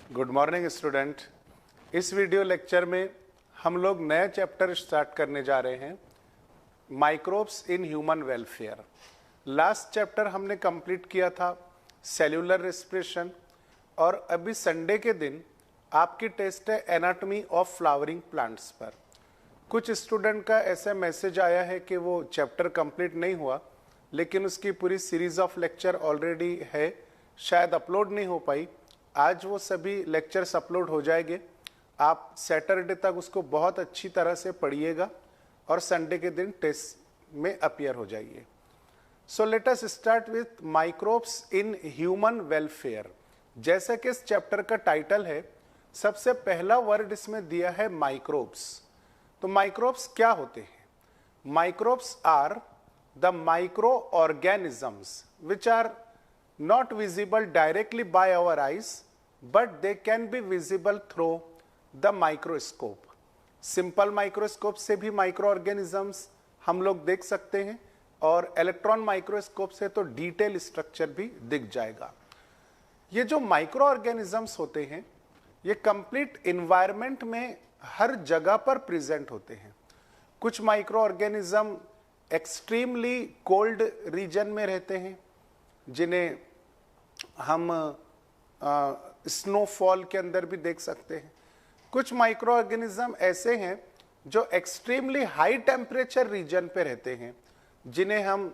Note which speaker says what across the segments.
Speaker 1: Good morning student. इस video lecture में हम लोग नया चैप्टर स्टार्ट करने जा रहे हैं, microbes in human welfare. Last chapter हमने कंप्लीट किया था सेल्यूलर रेस्पिरेशन, और अभी संडे के दिन आपकी टेस्ट है एनाटॉमी ऑफ फ्लावरिंग प्लांट्स पर। कुछ स्टूडेंट का ऐसा मैसेज आया है कि वो चैप्टर कंप्लीट नहीं हुआ, लेकिन उसकी पूरी सीरीज ऑफ लेक्चर ऑलरेडी है, शायद अपलोड नहीं हो पाई। आज वो सभी लेक्चर्स अपलोड हो जाएंगे। आप सैटरडे तक उसको बहुत अच्छी तरह से पढ़िएगा और संडे के दिन टेस्ट में अपीयर हो जाइए। सो let us start with microbes in human welfare. जैसा कि इस चैप्टर का टाइटल है, सबसे पहला वर्ड इसमें दिया है माइक्रोब्स। तो माइक्रोब्स क्या होते हैं? Microbes are the micro organisms which are not visible directly by our eyes, but they can be visible through the microscope. Simple microscope से भी माइक्रो ऑर्गेनिजम्स हम लोग देख सकते हैं, और इलेक्ट्रॉन माइक्रोस्कोप से तो डिटेल स्ट्रक्चर भी दिख जाएगा। ये जो माइक्रो ऑर्गेनिजम्स होते हैं, ये कंप्लीट इन्वायरमेंट में हर जगह पर प्रेजेंट होते हैं। कुछ micro organism extremely cold region में रहते हैं, जिन्हें हम स्नोफॉल के अंदर भी देख सकते हैं। कुछ माइक्रो ऑर्गेनिज्म ऐसे हैं जो एक्सट्रीमली हाई टेम्परेचर रीजन पे रहते हैं, जिन्हें हम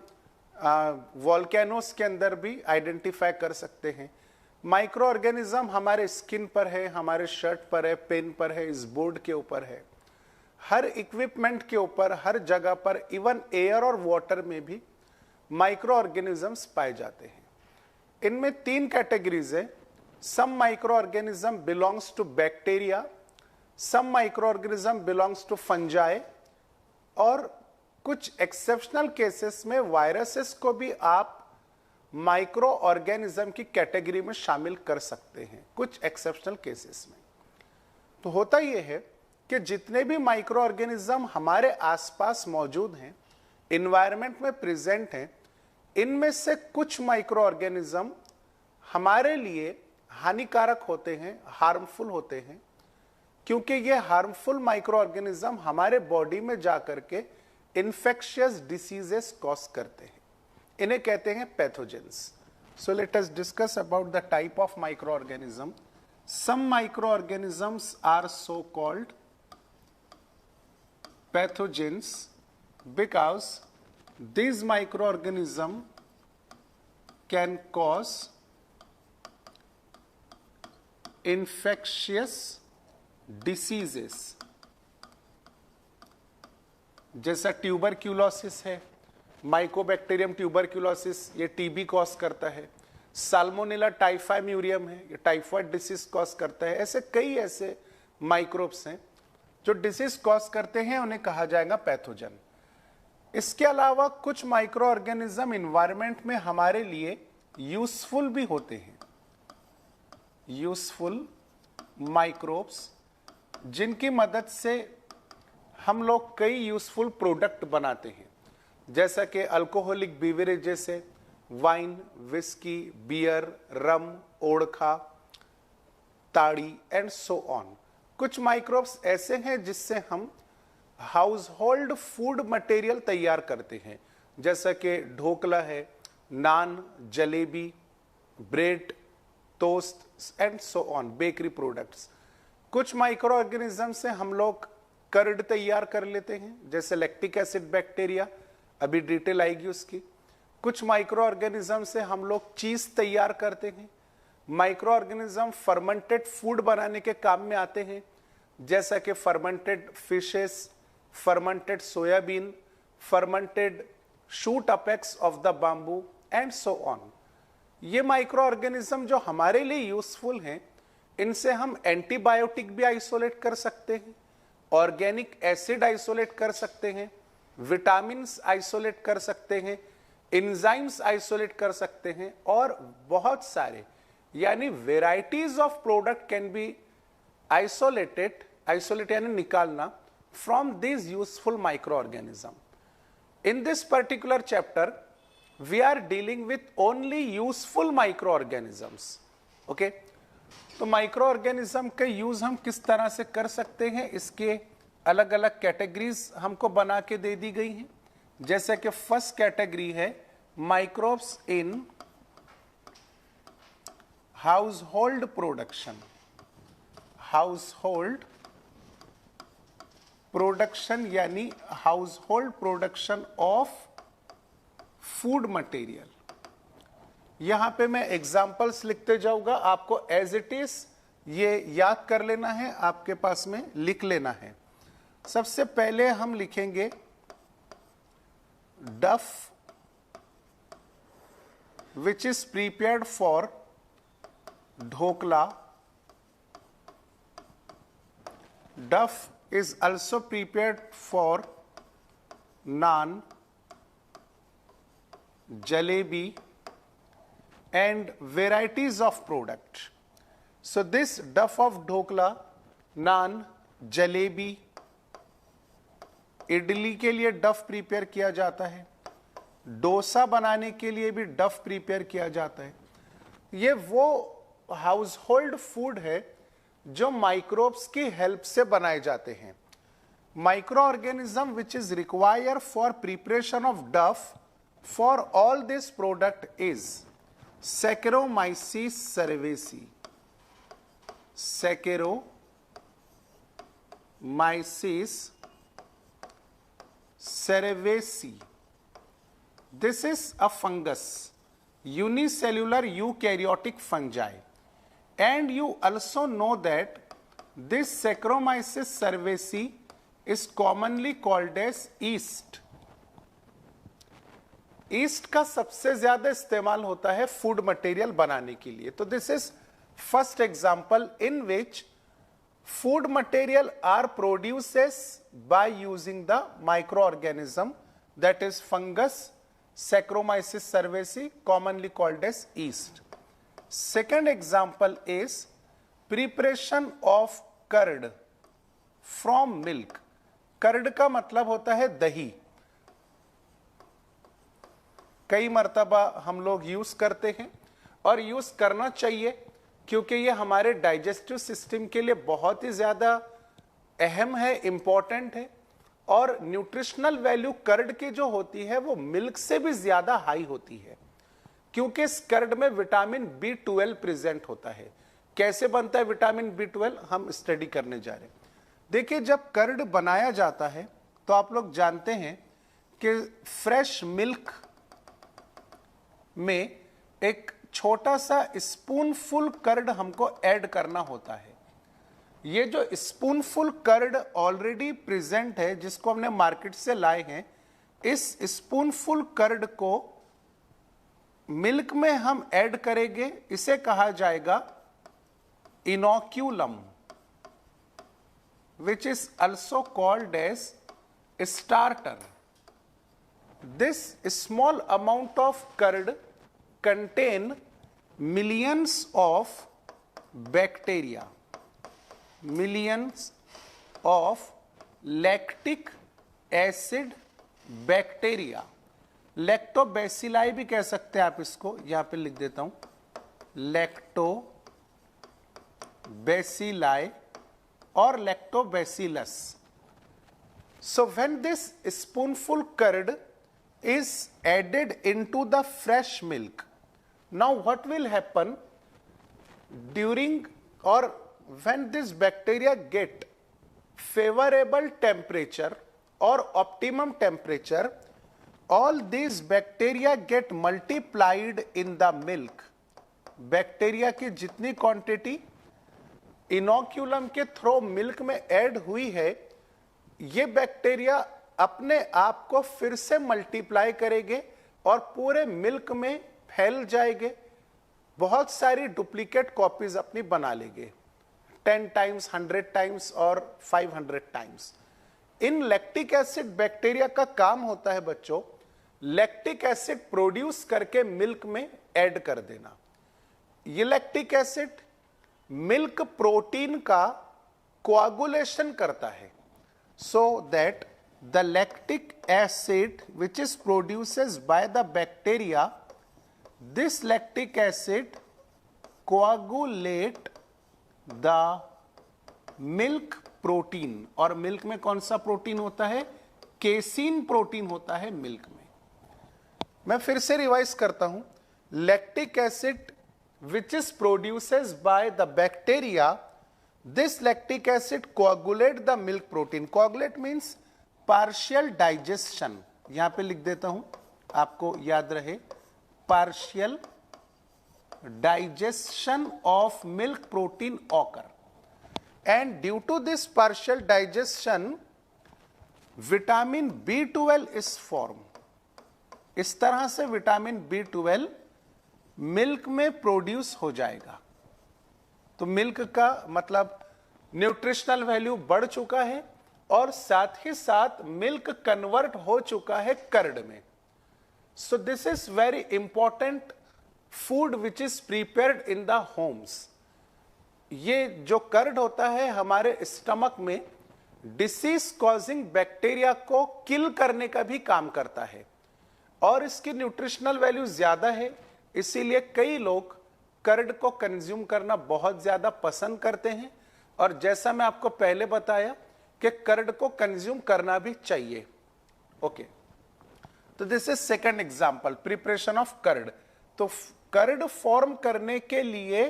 Speaker 1: वॉल्केनोस के अंदर भी आइडेंटिफाई कर सकते हैं। माइक्रो ऑर्गेनिज्म हमारे स्किन पर है, हमारे शर्ट पर है, पेन पर है, इस बोर्ड के ऊपर है, हर इक्विपमेंट के ऊपर, हर जगह पर, इवन एयर और वाटर में भी माइक्रो ऑर्गेनिजम्स पाए जाते हैं। इनमें तीन कैटेगरीज है। Some micro organism belongs to bacteria, some micro organism belongs to fungi, और कुछ एक्सेप्शनल केसेस में वायरसेस को भी आप माइक्रो ऑर्गेनिज्म की कैटेगरी में शामिल कर सकते हैं, कुछ एक्सेप्शनल केसेस में। तो होता यह है कि जितने भी माइक्रो ऑर्गेनिज्म हमारे आसपास मौजूद हैं, इन्वायरमेंट में प्रेजेंट हैं, इनमें से कुछ माइक्रो ऑर्गेनिज्म हमारे लिए हानिकारक होते हैं, हार्मफुल होते हैं, क्योंकि ये हार्मफुल माइक्रो ऑर्गेनिज्म हमारे बॉडी में जाकर के इन्फेक्शियस डिसीजेस कॉज करते हैं। इन्हें कहते हैं pathogens. So let us discuss about the type of micro organism. Some micro organisms are so called pathogens because these microorganisms can cause infectious diseases, जैसा ट्यूबरक्यूलोसिस है, माइकोबैक्टीरियम ट्यूबरक्यूलोसिस, ये TB cause करता है। साल्मोनेला टाइफाइम्यूरियम है, ये typhoid disease cause करता है। ऐसे कई ऐसे माइक्रोब्स हैं जो डिसीज कॉज करते हैं, उन्हें कहा जाएगा पैथोजन। इसके अलावा कुछ माइक्रो ऑर्गेनिज्म इन्वायरमेंट में हमारे लिए यूजफुल भी होते हैं, यूजफुल माइक्रोब्स, जिनकी मदद से हम लोग कई यूजफुल प्रोडक्ट बनाते हैं, जैसा कि अल्कोहलिक बीवरेजेस है, वाइन, विस्की, बियर, रम, ओड़खा, ताड़ी एंड सो ऑन। कुछ माइक्रोब्स ऐसे हैं जिससे हम हाउस होल्ड फूड मटेरियल तैयार करते हैं, जैसा कि ढोकला है, naan, jalebi, bread, toast and so on, bakery products. कुछ माइक्रो ऑर्गेनिज्म से हम लोग कर्ड तैयार कर लेते हैं, जैसे लैक्टिक एसिड बैक्टीरिया, अभी डिटेल आएगी उसकी। कुछ माइक्रो ऑर्गेनिज्म से हम लोग चीज तैयार करते हैं। माइक्रो ऑर्गेनिज्म फर्मेंटेड फूड बनाने के काम में आते हैं, जैसा कि fermented fishes, fermented soybean, fermented shoot apex of the bamboo and so on. ये माइक्रो ऑर्गेनिज्म जो हमारे लिए यूजफुल हैं, इनसे हम एंटीबायोटिक भी आइसोलेट कर सकते हैं, ऑर्गेनिक एसिड आइसोलेट कर सकते हैं, विटामिन्स आइसोलेट कर सकते हैं, एंजाइम्स आइसोलेट कर सकते हैं, और बहुत सारे यानी varieties of product can be isolated, isolate यानी निकालना, from this useful micro organism. In this particular chapter we are dealing with only useful micro organisms. Okay, तो माइक्रो ऑर्गेनिज्म के यूज हम किस तरह से कर सकते हैं, इसके अलग अलग कैटेगरीज हमको बना के दे दी गई हैं। जैसे कि फर्स्ट कैटेगरी है microbes in household production. Household production यानी household production of food material. यहां पे मैं एग्जांपल्स लिखते जाऊंगा, आपको एज इट इज ये याद कर लेना है, आपके पास में लिख लेना है। सबसे पहले हम लिखेंगे डफ which is prepared for dhokla. डफ is also prepared for naan, jalebi and varieties of product. So this duff of dhokla, naan, jalebi, idli के लिए डफ प्रिपेयर किया जाता है, डोसा बनाने के लिए भी डफ प्रिपेयर किया जाता है। ये वो हाउसहोल्ड फूड है जो माइक्रोब्स की हेल्प से बनाए जाते हैं। Microorganism which is require for preparation of dough for all this product is Saccharomyces cerevisiae। Saccharomyces cerevisiae, this is a fungus, unicellular eukaryotic fungi. And you also know that this Saccharomyces cerevisiae is commonly called as yeast. East का सबसे ज्यादा इस्तेमाल होता है food material बनाने के लिए। तो this is first example in which food material are produces by using the micro organism that is fungus Saccharomyces cerevisiae, commonly called as yeast. Second example is preparation of curd from milk. Curd का मतलब होता है दही। कई मर्तबा हम लोग use करते हैं और यूज करना चाहिए क्योंकि ये हमारे डाइजेस्टिव सिस्टम के लिए बहुत ही ज्यादा अहम है, इंपॉर्टेंट है। और न्यूट्रिशनल वैल्यू कर्ड की जो होती है वो मिल्क से भी ज्यादा हाई होती है क्योंकि इस कर्ड में विटामिन B12 प्रेजेंट होता है। कैसे बनता है विटामिन B12 हम स्टडी करने जा रहे हैं। देखिए जब कर्ड बनाया जाता है तो आप लोग जानते हैं कि फ्रेश मिल्क में एक छोटा सा स्पूनफुल कर्ड हमको ऐड करना होता है। ये जो स्पूनफुल कर्ड ऑलरेडी प्रेजेंट है जिसको हमने मार्केट से लाए हैं, इस स्पूनफुल कर्ड को मिल्क में हम ऐड करेंगे। इसे कहा जाएगा inoculum which is also called as starter. This small amount of curd contain millions of bacteria, millions of lactic acid bacteria. Lactobacilli भी कह सकते हैं आप इसको, यहां पे लिख देता हूं लैक्टोबैसिलाई और lactobacillus. So when this spoonful curd is added into the fresh milk, now what will happen during or when this bacteria get favorable temperature or optimum temperature, all these bacteria get multiplied in the milk. Bacteria की जितनी quantity inoculum के through milk में add हुई है, ये bacteria अपने आप को फिर से मल्टीप्लाई करेंगे और पूरे मिल्क में फैल जाएंगे। बहुत सारी डुप्लीकेट कॉपीज अपनी बना लेंगे, 10 टाइम्स, 100 टाइम्स और 500 टाइम्स। इन लैक्टिक एसिड बैक्टीरिया का काम होता है बच्चों, लैक्टिक एसिड प्रोड्यूस करके मिल्क में ऐड कर देना। ये लैक्टिक एसिड मिल्क प्रोटीन का कोआगुलेशन करता है, so that the lactic acid which is produces by the bacteria, this lactic acid coagulate the milk protein, और मिल्क में कौन सा प्रोटीन होता है? केसीन प्रोटीन होता है मिल्क में। मैं फिर से रिवाइज करता हूं, lactic acid which is produces by the bacteria, this lactic acid coagulate the milk protein. Coagulate means partial digestion, यहां पे लिख देता हूं आपको याद रहे, partial digestion of milk protein occur, and due to this partial digestion vitamin B12 is formed. इस तरह से विटामिन B12 मिल्क में प्रोड्यूस हो जाएगा। तो मिल्क का मतलब न्यूट्रिशनल वैल्यू बढ़ चुका है और साथ ही साथ मिल्क कन्वर्ट हो चुका है कर्ड में। So this is very important food which is prepared in the homes. ये जो कर्ड होता है हमारे स्टमक में डिसीज कॉजिंग बैक्टीरिया को किल करने का भी काम करता है और इसकी न्यूट्रिशनल वैल्यू ज्यादा है, इसीलिए कई लोग कर्ड को कंज्यूम करना बहुत ज्यादा पसंद करते हैं। और जैसा मैं आपको पहले बताया कि कर्ड को कंज्यूम करना भी चाहिए। ओके, तो this is second example, preparation of curd. तो कर्ड फॉर्म करने के लिए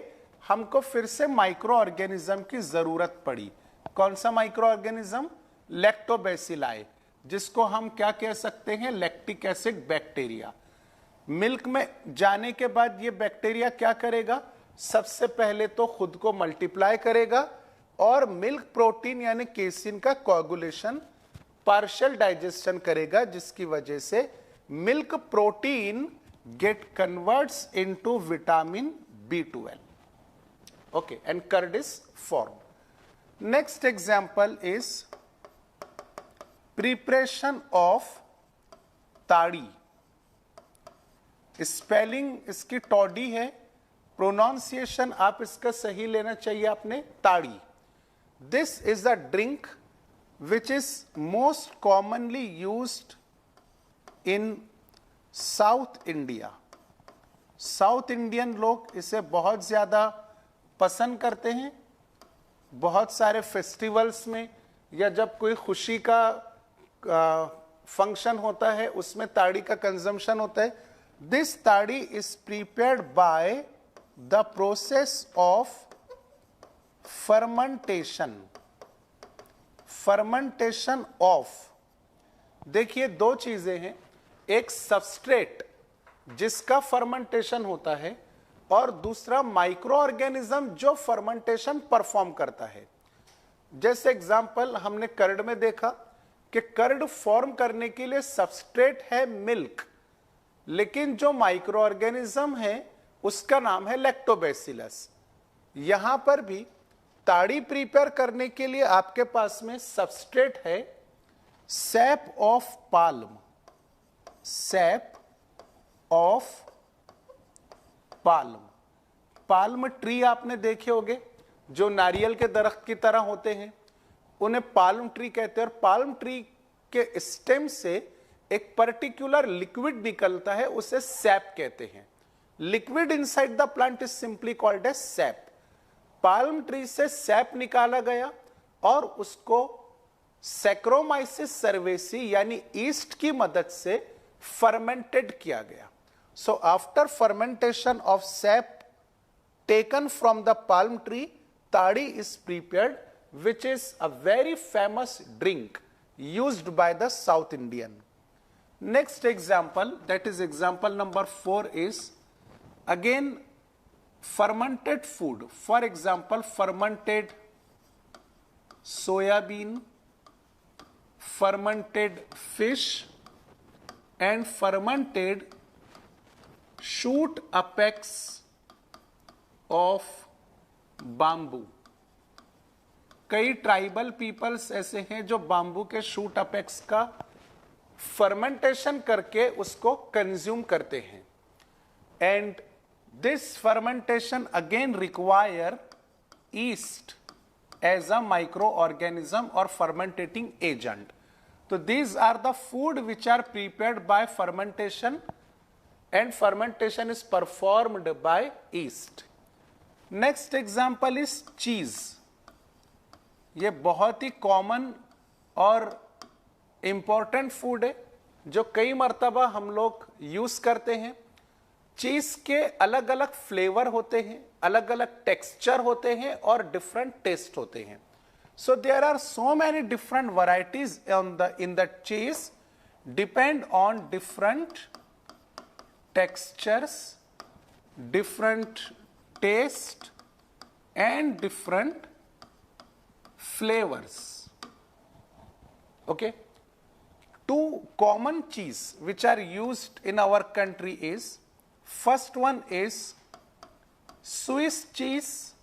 Speaker 1: हमको फिर से माइक्रो ऑर्गेनिज्म की जरूरत पड़ी। कौन सा माइक्रो ऑर्गेनिज्म? लैक्टोबैसिलाई, जिसको हम क्या कह सकते हैं? Lactic acid bacteria. मिल्क में जाने के बाद ये बैक्टीरिया क्या करेगा? सबसे पहले तो खुद को मल्टीप्लाई करेगा और मिल्क प्रोटीन यानी केसिन का कोagulation, पार्शियल डाइजेशन करेगा, जिसकी वजह से milk protein get converts into vitamin B12. Okay, and curd is form. Next example is preparation of tadi. Spelling इसकी टॉडी है, प्रोनाउंसिएशन आप इसका सही लेना चाहिए आपने, ताड़ी। This is a drink which is most commonly used in South India. South Indian लोग इसे बहुत ज्यादा पसंद करते हैं। बहुत सारे फेस्टिवल्स में या जब कोई खुशी का फंक्शन होता है उसमें ताड़ी का कंजम्पशन होता है। This toddy is prepared by the process of fermentation. Fermentation of, देखिए दो चीजें हैं, एक सबस्ट्रेट जिसका फर्मेंटेशन होता है और दूसरा माइक्रो ऑर्गेनिज्म जो फर्मेंटेशन परफॉर्म करता है। जैसे एग्जांपल हमने कर्ड में देखा कि कर्ड फॉर्म करने के लिए सबस्ट्रेट है मिल्क, लेकिन जो माइक्रो ऑर्गेनिज्म है उसका नाम है लैक्टोबैसिलस। यहां पर भी ताड़ी प्रिपेयर करने के लिए आपके पास में सबस्ट्रेट है SAP of palm. SAP of palm, palm tree आपने देखे होंगे जो नारियल के दरख्त की तरह होते हैं, उन्हें पाल्म ट्री कहते हैं। और पाल्म ट्री के स्टेम से एक पर्टिकुलर लिक्विड निकलता है, उसे सैप कहते हैं। Liquid inside the plant is simply called as sap. Palm tree से सैप निकाला गया और उसको सैक्रोमाइसिस सर्वेसी यानी ईस्ट की मदद से फर्मेंटेड किया गया। So after fermentation of sap taken from the palm tree, toddy is prepared, which is a very famous drink used by the South Indian. Next example, that is example number 4, is again fermented food. For example, fermented soybean, fermented fish, and fermented shoot apex of bamboo. कई tribal peoples ऐसे हैं जो bamboo के shoot apex का fermentation करके उसको consume करते हैं। And this fermentation again require yeast as a micro organism और फर्मेंटेटिंग एजेंट। तो these are the food which are prepared by fermentation, and fermentation is performed by yeast. Next example is cheese. ये बहुत ही common और important food है जो कई मर्तबा हम लोग यूज करते हैं। चीज के अलग अलग फ्लेवर होते हैं, अलग अलग टेक्सचर होते हैं और डिफरेंट टेस्ट होते हैं। So there are so many different varieties in the cheese, depend on different textures, different taste and different flavors. Okay, two common cheese which are used in our country is, first one is Swiss cheese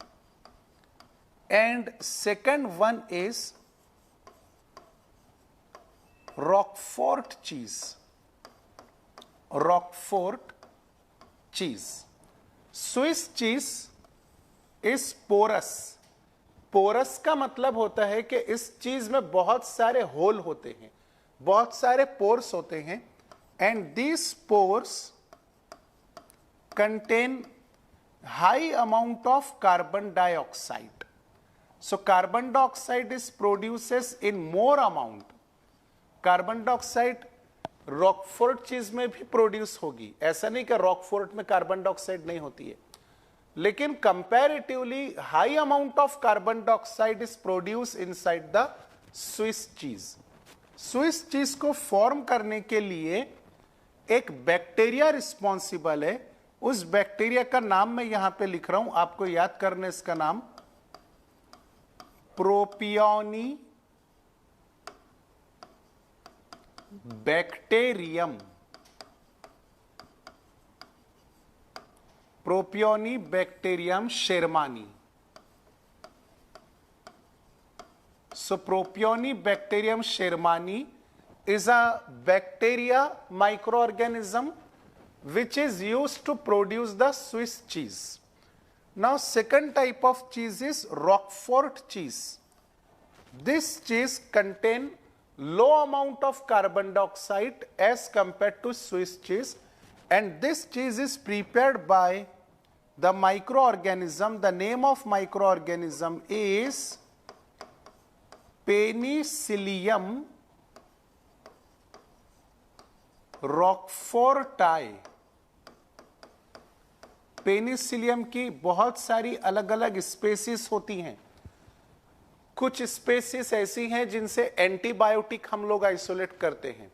Speaker 1: and second one is Roquefort cheese. Roquefort cheese. Swiss cheese is porous. Porous का मतलब होता है कि इस चीज में बहुत सारे होल होते हैं, बहुत सारे पोर्स होते हैं, and these pores contain high amount of carbon dioxide. So carbon dioxide is produces in more amount. Carbon dioxide Roquefort cheese में भी प्रोड्यूस होगी, ऐसा नहीं कि रॉकफोर्ट में कार्बन डाइऑक्साइड नहीं होती है, लेकिन comparatively high amount of carbon dioxide is produce inside the Swiss cheese. Swiss cheese को फॉर्म करने के लिए एक बैक्टीरिया रिस्पॉन्सिबल है। उस बैक्टीरिया का नाम मैं यहां पे लिख रहा हूं, आपको याद करने इसका नाम, Propionibacterium. Propionibacterium shermanii. So Propionibacterium shermanii is a bacteria microorganism which is used to produce the Swiss cheese. Now second type of cheese is Roquefort cheese. This cheese contain low amount of carbon dioxide as compared to Swiss cheese, and this cheese is prepared by the microorganism. The name of microorganism is Penicillium roqueforti। Penicillium की बहुत सारी अलग अलग species होती हैं। कुछ species ऐसी हैं जिनसे एंटीबायोटिक हम लोग आइसोलेट करते हैं,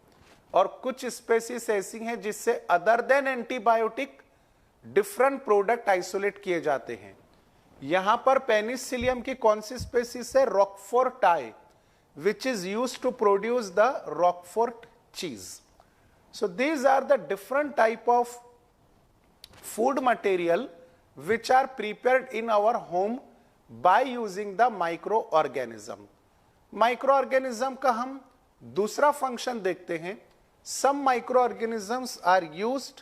Speaker 1: और कुछ स्पेसीज ऐसी हैं जिससे other than antibiotic different product isolate किए जाते हैं। यहां पर पेनिसिलियम की कौन सी स्पेसीज है? Roqueforti, which is used to produce the Roquefort cheese. So these are the different type of food material which are prepared in our home by using the microorganism. Microorganism का हम दूसरा function देखते हैं। Some microorganisms are used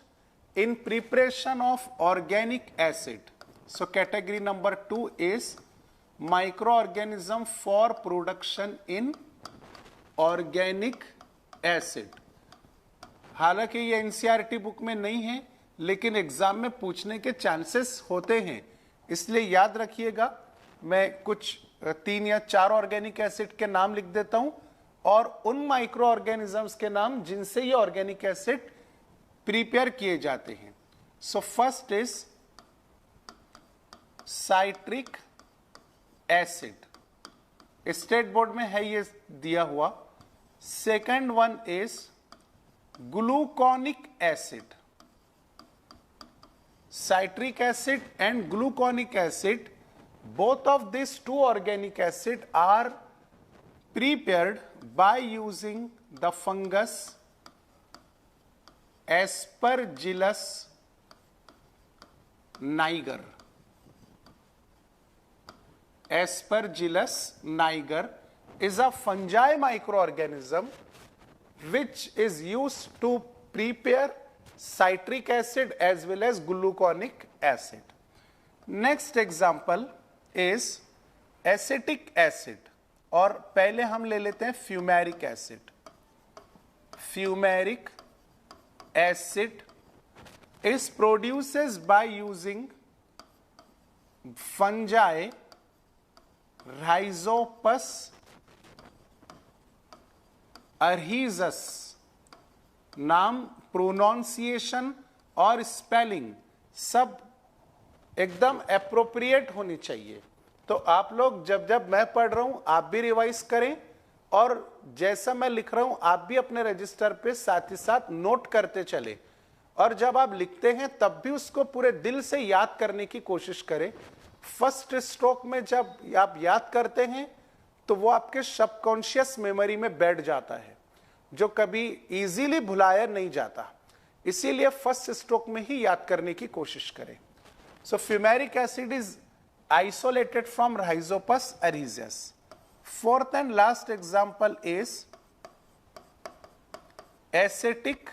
Speaker 1: in preparation of organic acid. So category number 2 is microorganism for production in organic acid. हालांकि ये NCERT book में नहीं है, लेकिन एग्जाम में पूछने के चांसेस होते हैं, इसलिए याद रखिएगा। मैं कुछ 3 या 4 ऑर्गेनिक एसिड के नाम लिख देता हूं और उन माइक्रो ऑर्गेनिजम्स के नाम जिनसे ये ऑर्गेनिक एसिड प्रिपेयर किए जाते हैं। So first is citric acid, state board में है ये दिया हुआ। Second one is gluconic acid. Citric acid and gluconic acid, both of these two organic acid are prepared by using the fungus Aspergillus niger. Aspergillus niger is a fungi microorganism which is used to prepare citric acid as well as gluconic acid. Next example is acetic acid, और पहले हम ले लेते हैं fumaric acid. Fumaric acid is produced by using fungi, Rhizopus, arrhizus. नाम, pronunciation और spelling सब एकदम एप्रोप्रिएट होनी चाहिए। तो आप लोग जब जब मैं पढ़ रहा हूं आप भी रिवाइज करें, और जैसा मैं लिख रहा हूं आप भी अपने रजिस्टर पे साथ ही साथ नोट करते चले, और जब आप लिखते हैं तब भी उसको पूरे दिल से याद करने की कोशिश करें। फर्स्ट स्ट्रोक में जब आप याद करते हैं तो वो आपके सबकॉन्शियस मेमोरी में बैठ जाता है, जो कभी इजीली भुलाया नहीं जाता। इसीलिए फर्स्ट स्ट्रोक में ही याद करने की कोशिश करें। So fumaric acid is isolated from Rhizopus arrhizus. Fourth and last example is acetic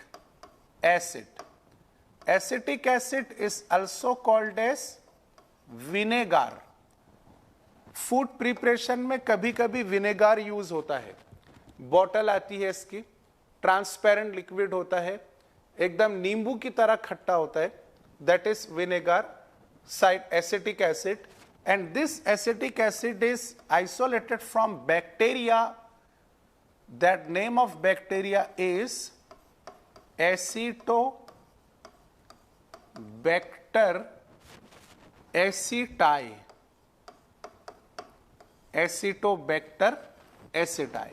Speaker 1: acid. Acetic acid is also called as vinegar. Food preparation में कभी कभी विनेगार यूज होता है। बॉटल आती है इसकी, ट्रांसपेरेंट लिक्विड होता है, एकदम नींबू की तरह खट्टा होता है, that is vinegar, side acetic acid. And this acetic acid is isolated from bacteria. That name of bacteria is Acetobacter aceti. Acetobacter aceti।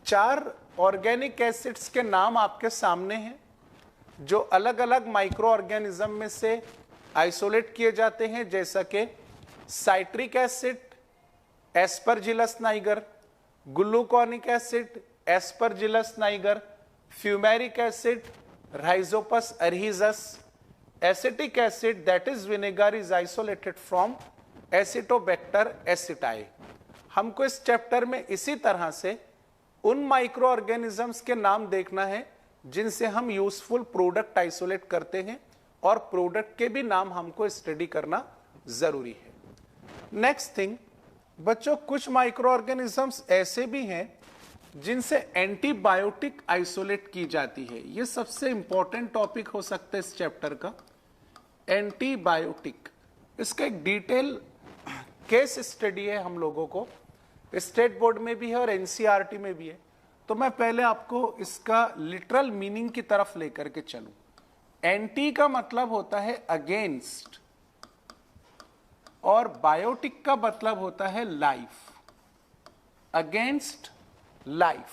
Speaker 1: 4 organic acids के नाम आपके सामने हैं, जो अलग अलग माइक्रो ऑर्गेनिज्म में से आइसोलेट किए जाते हैं, जैसा कि citric acid, Aspergillus niger, gluconic acid, Aspergillus niger, fumaric acid, Rhizopus arrhizus. Acetic acid that is vinegar is isolated from Acetobacter aceti. हमको इस चैप्टर में इसी तरह से उन माइक्रो ऑर्गेनिजम्स के नाम देखना है जिनसे हम यूजफुल प्रोडक्ट आइसोलेट करते हैं, और प्रोडक्ट के भी नाम हमको स्टडी करना जरूरी है। नेक्स्ट थिंग बच्चों, कुछ माइक्रो ऑर्गेनिजम्स ऐसे भी हैं जिनसे एंटीबायोटिक आइसोलेट की जाती है। ये सबसे इंपॉर्टेंट टॉपिक हो सकता है इस चैप्टर का, एंटीबायोटिक। इसका एक डिटेल केस स्टडी है, हम लोगों को स्टेट बोर्ड में भी है और एनसीईआरटी में भी है। तो मैं पहले आपको इसका लिटरल मीनिंग की तरफ लेकर के चलूं। एंटी का मतलब होता है अगेंस्ट, और बायोटिक का मतलब होता है लाइफ, अगेंस्ट लाइफ।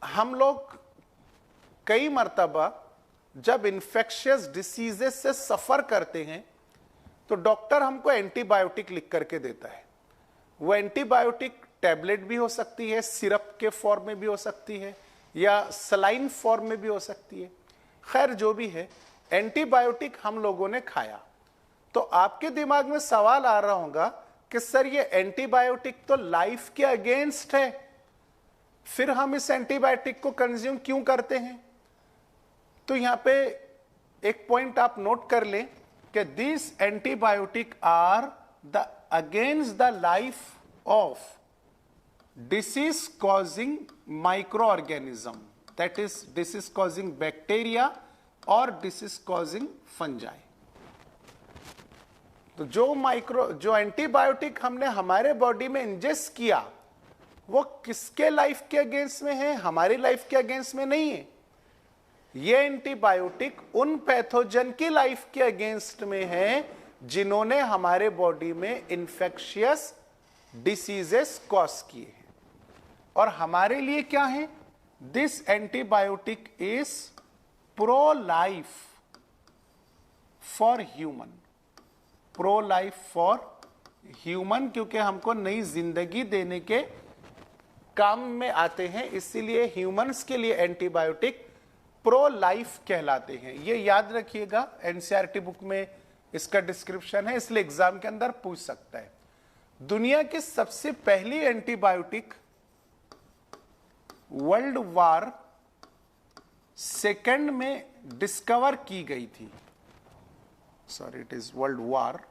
Speaker 1: हम लोग कई मर्तबा जब इन्फेक्शियस डिसीजेस से सफर करते हैं तो डॉक्टर हमको एंटीबायोटिक लिख करके देता है। वो एंटीबायोटिक टैबलेट भी हो सकती है, सिरप के फॉर्म में भी हो सकती है, या सलाइन फॉर्म में भी हो सकती है। खैर जो भी है, एंटीबायोटिक हम लोगों ने खाया। तो आपके दिमाग में सवाल आ रहा होगा कि सर ये एंटीबायोटिक तो लाइफ के अगेंस्ट है, फिर हम इस एंटीबायोटिक को कंज्यूम क्यों करते हैं? तो यहां पे एक पॉइंट आप नोट कर लें कि this antibiotic are the against the life of disease causing micro organism, that is disease causing bacteria और डिसीज कॉजिंग फंजाई। तो जो एंटीबायोटिक हमने हमारे बॉडी में इंजेस्ट किया वो किसके लाइफ के अगेंस्ट में है? हमारी लाइफ के अगेंस्ट में नहीं है। ये एंटीबायोटिक उन पैथोजन की लाइफ के अगेंस्ट में है जिन्होंने हमारे बॉडी में इंफेक्शियस डिसीजेस कॉज किए हैं। और हमारे लिए क्या है? This antibiotic is pro life for human, pro life for human, क्योंकि हमको नई जिंदगी देने के काम में आते हैं, इसीलिए ह्यूमंस के लिए एंटीबायोटिक प्रो लाइफ कहलाते हैं। ये याद रखिएगा, एनसीईआरटी बुक में इसका डिस्क्रिप्शन है, इसलिए एग्जाम के अंदर पूछ सकता है। दुनिया की सबसे पहली एंटीबायोटिक वर्ल्ड वॉर सेकेंड में डिस्कवर की गई थी। Sorry, it is world war.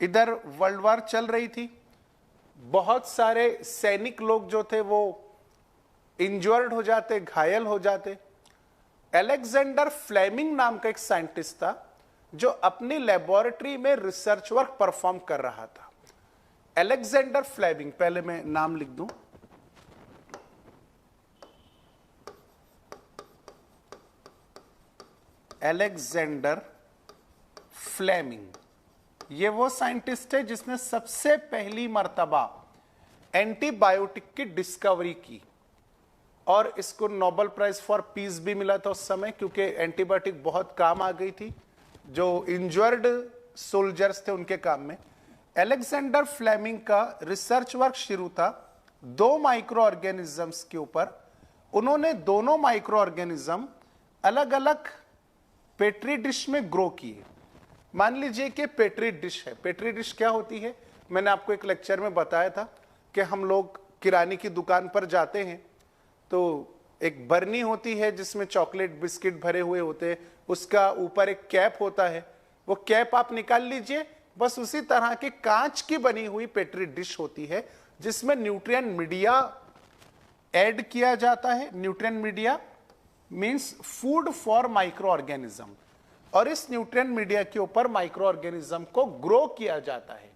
Speaker 1: इधर वर्ल्ड वॉर चल रही थी, बहुत सारे सैनिक लोग जो थे वो इंजर्ड हो जाते, घायल हो जाते, अलेक्जेंडर फ्लेमिंग नाम का एक साइंटिस्ट था जो अपनी लेबोरेटरी में रिसर्च वर्क परफॉर्म कर रहा था। अलेक्जेंडर फ्लेमिंग, पहले मैं नाम लिख दूं, अलेक्जेंडर फ्लेमिंग, ये वो साइंटिस्ट है जिसने सबसे पहली मर्तबा एंटीबायोटिक की डिस्कवरी की और इसको नोबेल प्राइज फॉर पीस भी मिला था उस समय, क्योंकि एंटीबायोटिक बहुत काम आ गई थी जो इंजर्ड सोल्जर्स थे उनके काम में। अलेक्जेंडर फ्लेमिंग का रिसर्च वर्क शुरू था 2 माइक्रो ऑर्गेनिजम्स के ऊपर। उन्होंने दोनों माइक्रो ऑर्गेनिज्म अलग अलग पेट्री डिश में ग्रो किए। मान लीजिए कि पेट्री डिश है। पेट्री डिश क्या होती है, मैंने आपको एक लेक्चर में बताया था कि हम लोग किराने की दुकान पर जाते हैं तो एक बरनी होती है जिसमें चॉकलेट बिस्किट भरे हुए होते हैं, उसका ऊपर एक कैप होता है, वो कैप आप निकाल लीजिए। बस उसी तरह की कांच की बनी हुई पेट्री डिश होती है जिसमें न्यूट्रिएंट मीडिया ऐड किया जाता है। Nutrient media means food for micro organism, और इस न्यूट्रिएंट मीडिया के ऊपर माइक्रो ऑर्गेनिज्म को ग्रो किया जाता है।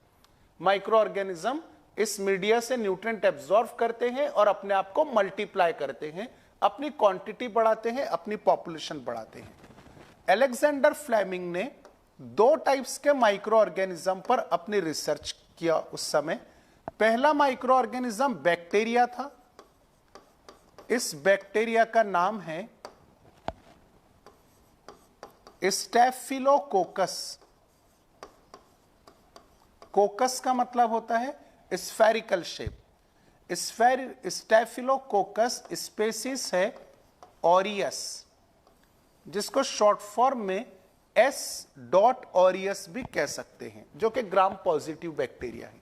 Speaker 1: माइक्रो ऑर्गेनिज्म इस मीडिया से न्यूट्रिएंट एब्जॉर्ब करते हैं और अपने आप को मल्टीप्लाई करते हैं, अपनी क्वांटिटी बढ़ाते हैं, अपनी पॉपुलेशन बढ़ाते हैं। अलेक्जेंडर फ्लेमिंग ने 2 टाइप्स के माइक्रो ऑर्गेनिज्म पर अपनी रिसर्च किया उस समय। पहला माइक्रो ऑर्गेनिज्म बैक्टीरिया था। इस बैक्टीरिया का नाम है स्टेफिलोकोकस। कोकस का मतलब होता है स्फेरिकल शेप। स्टेफिलोकोकस स्पेसीज है ऑरियस, जिसको शॉर्ट फॉर्म में S.aureus भी कह सकते हैं, जो कि ग्राम पॉजिटिव बैक्टीरिया है।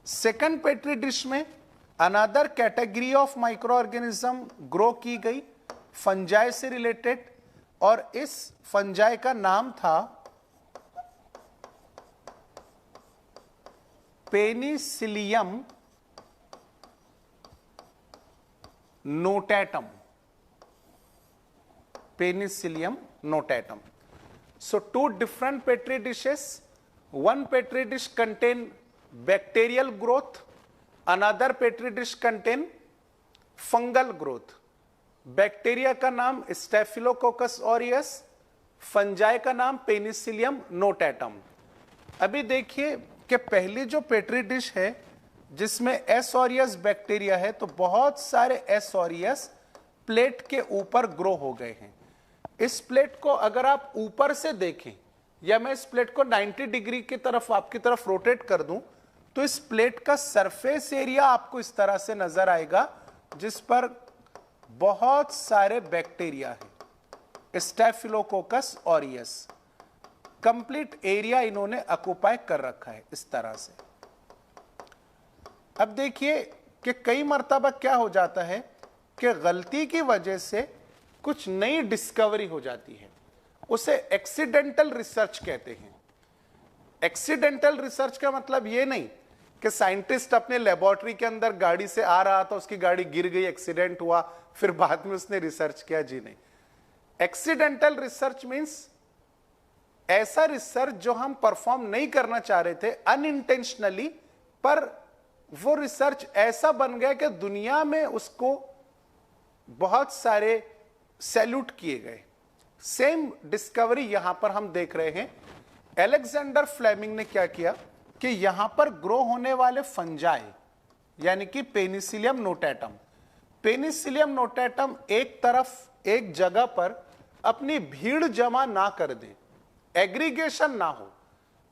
Speaker 1: सेकंड पेट्री डिश में another category of micro organism grow की गई, फंजाई से रिलेटेड, और इस फंजाई का नाम था Penicillium नोटैटम। Penicillium नोटैटम। So 2 different petri dishes. One petri dish contain bacterial growth, another petri dish contain fungal growth. Bacteria का नाम स्टेफिलोकोकस ऑरियस, फंजाई का नाम पेनिसिलियम नोटैटम। अभी देखिए कि पहली जो पेट्री डिश है जिसमें एस ऑरियस बैक्टीरिया है, तो बहुत सारे एस ऑरियस प्लेट के ऊपर ग्रो हो गए हैं। इस प्लेट को अगर आप ऊपर से देखें, या मैं इस प्लेट को 90 डिग्री की तरफ आपकी तरफ रोटेट कर दूं, तो इस प्लेट का सरफेस एरिया आपको इस तरह से नजर आएगा जिस पर बहुत सारे बैक्टीरिया हैं। स्टेफिलोकोकस ऑरियस कंप्लीट एरिया इन्होंने ऑक्युपाई कर रखा है इस तरह से। अब देखिए कि कई मर्तबा क्या हो जाता है कि गलती की वजह से कुछ नई डिस्कवरी हो जाती है, उसे एक्सीडेंटल रिसर्च कहते हैं। एक्सीडेंटल रिसर्च का मतलब यह नहीं कि साइंटिस्ट अपने लेबोरेटरी के अंदर गाड़ी से आ रहा था, उसकी गाड़ी गिर गई, एक्सीडेंट हुआ, फिर बाद में उसने रिसर्च किया। जी नहीं। एक्सीडेंटल रिसर्च मींस ऐसा रिसर्च जो हम परफॉर्म नहीं करना चाह रहे थे अनइंटेंशनली, पर वो रिसर्च ऐसा बन गया कि दुनिया में उसको बहुत सारे सैल्यूट किए गए। सेम डिस्कवरी यहां पर हम देख रहे हैं। अलेक्जेंडर फ्लेमिंग ने क्या किया कि यहां पर ग्रो होने वाले फंजाई यानी कि पेनिसिलियम नोटैटम, पेनिसिलियम नोटैटम एक तरफ एक जगह पर अपनी भीड़ जमा ना कर दे, एग्रीगेशन ना हो,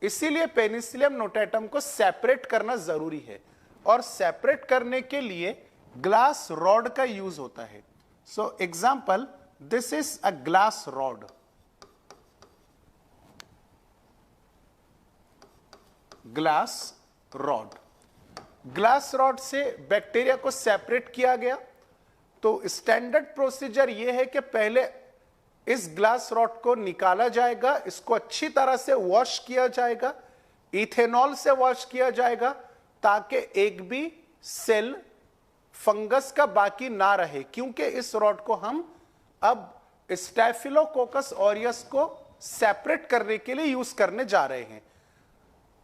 Speaker 1: इसीलिए पेनिसिलियम नोटैटम को सेपरेट करना जरूरी है। और सेपरेट करने के लिए ग्लास रॉड का यूज होता है। So example, this is a glass rod. Glass rod, glass rod से बैक्टीरिया को सेपरेट किया गया। तो स्टैंडर्ड प्रोसीजर यह है कि पहले इस ग्लास रॉड को निकाला जाएगा, इसको अच्छी तरह से वॉश किया जाएगा, इथेनॉल से वॉश किया जाएगा, ताकि एक भी सेल फंगस का बाकी ना रहे, क्योंकि इस रॉड को हम अब स्टैफिलोकोकस ऑरियस को सेपरेट करने के लिए यूज करने जा रहे हैं।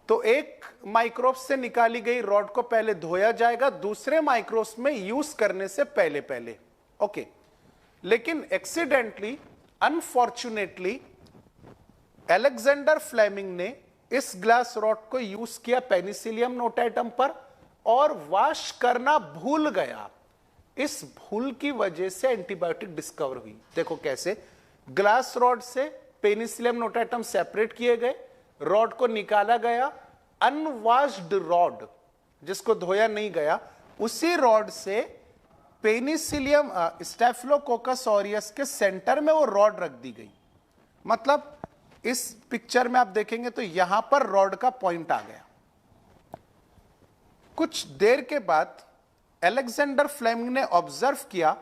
Speaker 1: तो एक माइक्रोब से निकाली गई रॉड को पहले धोया जाएगा दूसरे माइक्रोब्स में यूज करने से पहले पहले। ओके, लेकिन एक्सीडेंटली, अनफॉर्चुनेटली, अलेक्जेंडर फ्लेमिंग ने इस ग्लास रॉड को यूज किया पेनिसिलियम नोटाटम पर और वॉश करना भूल गया। इस भूल की वजह से एंटीबायोटिक डिस्कवर हुई। देखो कैसे, ग्लास रॉड से पेनिसिलियम नोटाटम सेपरेट किए गए, रॉड को निकाला गया, अनवॉश्ड रॉड जिसको धोया नहीं गया, उसी रॉड से पेनिसिलियम स्टैफिलोकोकस ऑरियस के सेंटर में वो रॉड रख दी गई। मतलब इस पिक्चर में आप देखेंगे तो यहां पर रॉड का पॉइंट आ गया। कुछ देर के बाद अलेक्जेंडर फ्लेमिंग ने ऑब्जर्व किया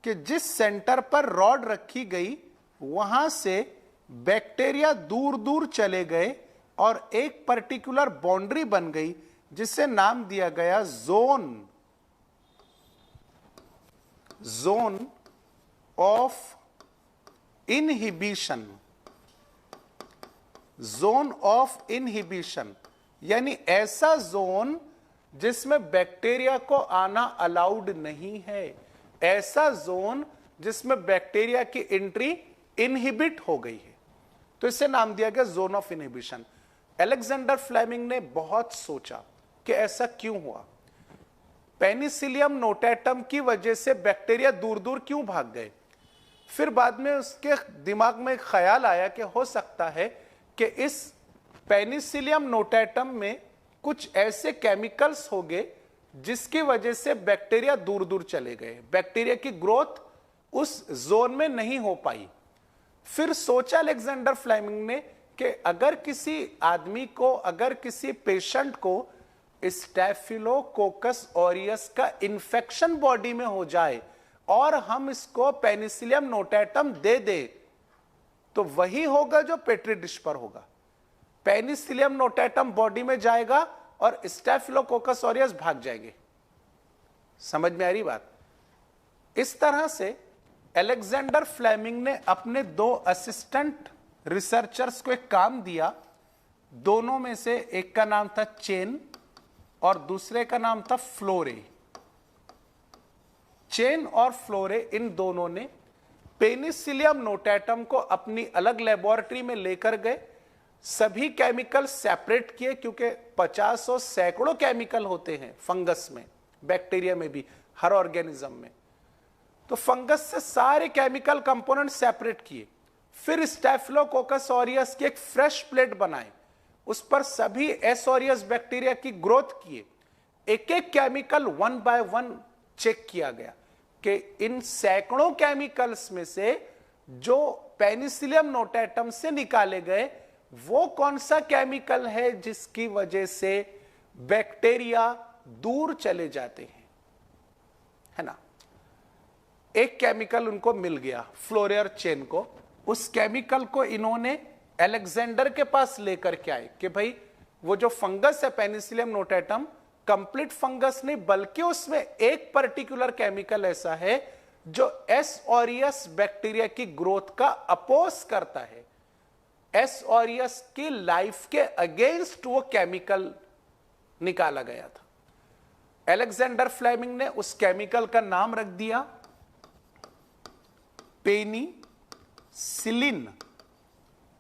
Speaker 1: कि जिस सेंटर पर रॉड रखी गई वहां से बैक्टीरिया दूर दूर चले गए और एक पर्टिकुलर बाउंड्री बन गई जिसे नाम दिया गया zone of inhibition. Zone of inhibition यानी ऐसा जोन जिसमें बैक्टीरिया को आना अलाउड नहीं है, ऐसा जोन जिसमें बैक्टीरिया की एंट्री इनहिबिट हो गई है। तो इसे नाम दिया गया zone of inhibition. Alexander Fleming ने बहुत सोचा कि ऐसा क्यों हुआ, पेनिसिलियम नोटाटम की वजह से बैक्टीरिया दूर दूर क्यों भाग गए। फिर बाद में उसके दिमाग में एक ख्याल आया कि हो सकता है कि इस पेनिसिलियम नोटाटम में कुछ ऐसे केमिकल्स हो गए जिसकी वजह से बैक्टीरिया दूर दूर चले गए, बैक्टीरिया की ग्रोथ उस जोन में नहीं हो पाई। फिर सोचा अलेक्जेंडर फ्लेमिंग ने कि अगर किसी आदमी को, अगर किसी पेशेंट को स्टैफिलोकोकस ऑरियस का इन्फेक्शन बॉडी में हो जाए और हम इसको पेनिसिलियम नोटाटम दे दे तो वही होगा जो पेट्री डिश पर होगा। पेनिसिलियम नोटाटम बॉडी में जाएगा और स्टैफिलोकोकस ऑरियस भाग जाएंगे। समझ में आ रही बात? इस तरह से अलेक्जेंडर फ्लेमिंग ने अपने दो असिस्टेंट रिसर्चर्स को एक काम दिया। दोनों में से एक का नाम था चेन और दूसरे का नाम था फ्लोरे। चेन और फ्लोरे इन दोनों ने पेनिसिलियम नोटाटम को अपनी अलग लेबोरेटरी में लेकर गए, सभी केमिकल सेपरेट किए क्योंकि 50 और सैकड़ों केमिकल होते हैं फंगस में, बैक्टीरिया में भी, हर ऑर्गेनिज्म में। तो फंगस से सारे केमिकल कंपोनेंट सेपरेट किए। फिर स्टैफिलोकोकस ऑरियस की एक फ्रेश प्लेट बनाए, उस पर सभी एस ऑरियस बैक्टीरिया की ग्रोथ किए। एक एक chemical one by one check किया गया कि इन सैकड़ों केमिकल्स में से जो पेनिसिलियम नोटाटम से निकाले गए वो कौन सा केमिकल है जिसकी वजह से बैक्टीरिया दूर चले जाते हैं, है ना। एक केमिकल उनको मिल गया, फ्लोरे और चेन को। उस केमिकल को इन्होंने अलेक्जेंडर के पास लेकर के आए कि भाई वो जो फंगस है पेनिसिलियम नोटाटम, कंप्लीट फंगस नहीं बल्कि उसमें एक पर्टिकुलर केमिकल ऐसा है जो एस ऑरियस बैक्टीरिया की ग्रोथ का अपोज करता है। एस ऑरियस की लाइफ के अगेंस्ट वो केमिकल निकाला गया था। अलेक्जेंडर फ्लेमिंग ने उस केमिकल का नाम रख दिया पेनिसिलिन।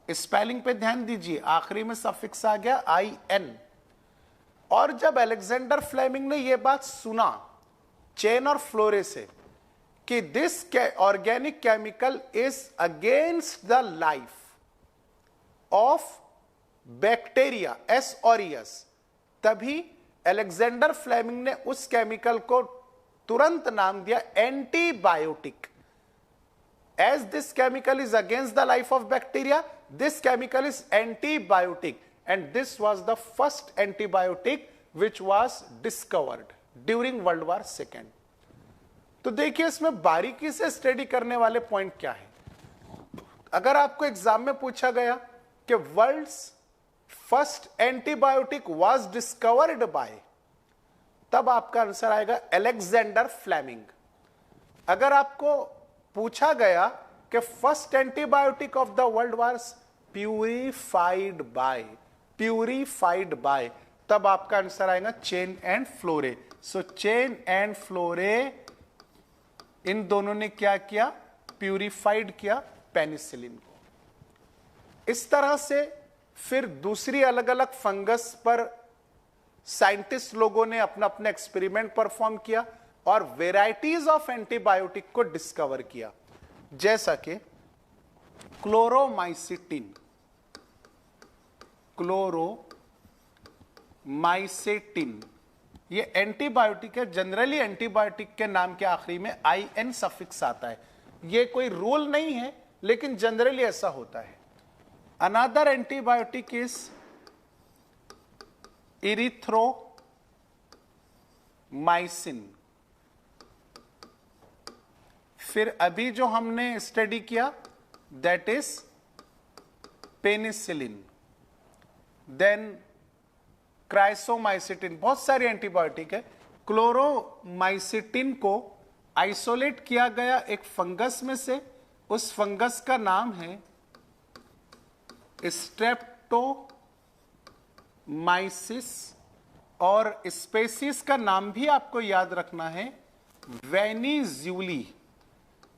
Speaker 1: स्पेलिंग पे ध्यान दीजिए, आखिरी में सफिक्स आ गया IN। और जब अलेक्जेंडर फ्लेमिंग ने यह बात सुना चेन और फ्लोरे से कि this organic chemical is against the life of bacteria S aureus, तभी अलेक्जेंडर फ्लेमिंग ने उस केमिकल को तुरंत नाम दिया antibiotic. As this chemical is against the life of bacteria, this chemical is antibiotic, and this was the first antibiotic which was discovered during World War II. तो देखिए इसमें बारीकी से स्टडी करने वाले पॉइंट क्या है। अगर आपको एग्जाम में पूछा गया कि world's first antibiotic was discovered by, तब आपका आंसर आएगा अलेक्जेंडर फ्लेमिंग। अगर आपको पूछा गया कि first antibiotic of the world was purified by, तब आपका आंसर आएगा Chain and Florey. So Chain and Florey इन दोनों ने क्या किया, प्यूरिफाइड किया पेनिसिलिन को। इस तरह से फिर दूसरी अलग अलग फंगस पर साइंटिस्ट लोगों ने अपना अपना एक्सपेरिमेंट परफॉर्म किया और वेराइटीज ऑफ एंटीबायोटिक को डिस्कवर किया, जैसा कि क्लोरोमाइसिटिन, ये एंटीबायोटिक है। जनरली एंटीबायोटिक के नाम के आखिरी में IN सफिक्स आता है। ये कोई रूल नहीं है, लेकिन जनरली ऐसा होता है। Another antibiotic is erythromycin. फिर अभी जो हमने स्टडी किया दैट इज पेनिसिलिन, देन क्राइसोमाइसिटिन। बहुत सारे एंटीबायोटिक है। क्लोरोमाइसिटिन को आइसोलेट किया गया एक फंगस में से, उस फंगस का नाम है स्ट्रेप्टोमाइसिस, और स्पेसीज का नाम भी आपको याद रखना है वेनिज्यूली।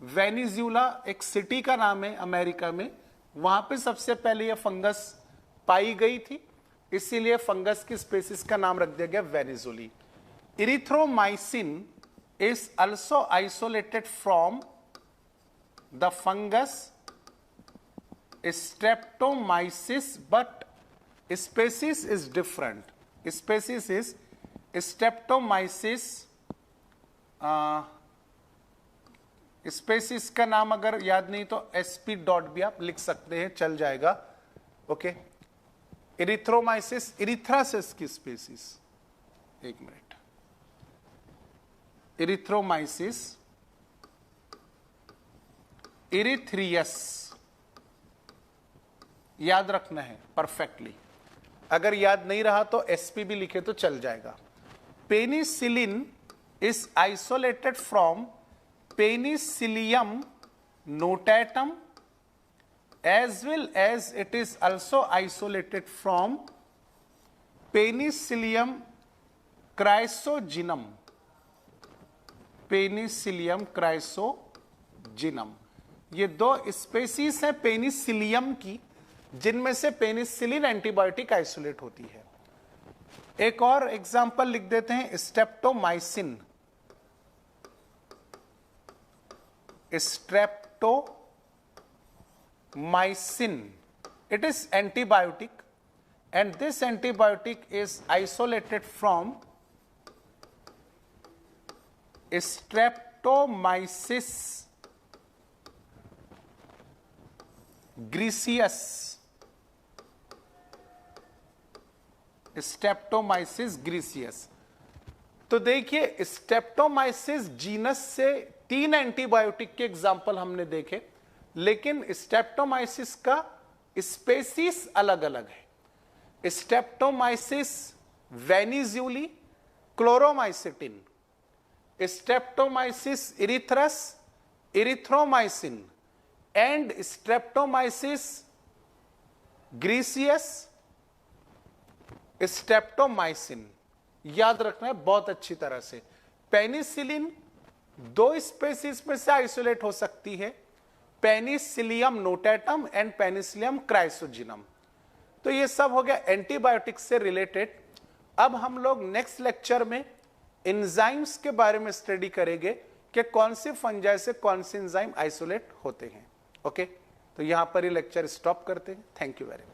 Speaker 1: वेनिज्यूला एक सिटी का नाम है अमेरिका में, वहां पे सबसे पहले यह फंगस पाई गई थी, इसीलिए फंगस की स्पेसीज का नाम रख दिया गया venezuelae. Erythromycin is also isolated from the fungus Streptomyces, but species is different. Species is Streptomyces. Species का नाम अगर याद नहीं तो SP डॉट भी आप लिख सकते हैं, चल जाएगा। ओके, इरिथ्रोमाइसिस इरिथ्रासिस की स्पेसीज, एक मिनट, इरिथ्रोमाइसिस इरिथ्रियस, याद रखना है परफेक्टली। अगर याद नहीं रहा तो SP भी लिखे तो चल जाएगा। Penicillin is isolated from Penicillium notatum, as well as it is also isolated from Penicillium chrysogenum. Penicillium chrysogenum, ये दो स्पेसीज हैं पेनिसिलियम की, जिनमें से पेनिसिलिन एंटीबायोटिक आइसोलेट होती है। एक और एग्जांपल लिख देते हैं, streptomycin. Streptomycin, it is antibiotic, and this antibiotic is isolated from Streptomyces griseus. Streptomyces griseus। तो देखिए, स्ट्रेप्टोमाइसिस जीनस से 3 एंटीबायोटिक के एग्जाम्पल हमने देखे, लेकिन स्ट्रेप्टोमाइसिस का स्पेसीज अलग अलग है। Streptomyces venezuelae, chloromycetin, Streptomyces erythreus, erythromycin, and Streptomyces griseus, streptomycin. याद रखना है बहुत अच्छी तरह से। पेनिसिलिन 2 स्पेसीज में से आइसोलेट हो सकती है, पेनिसिलियम नोटेटम एंड पेनिसिलियम क्राइसोजिनम। तो ये सब हो गया एंटीबायोटिक्स से रिलेटेड। अब हम लोग नेक्स्ट लेक्चर में एंजाइम्स के बारे में स्टडी करेंगे कि कौन से फंजाई से कौन से एंजाइम आइसोलेट होते हैं। ओके, तो यहां पर ये लेक्चर स्टॉप करते हैं। Thank you very much.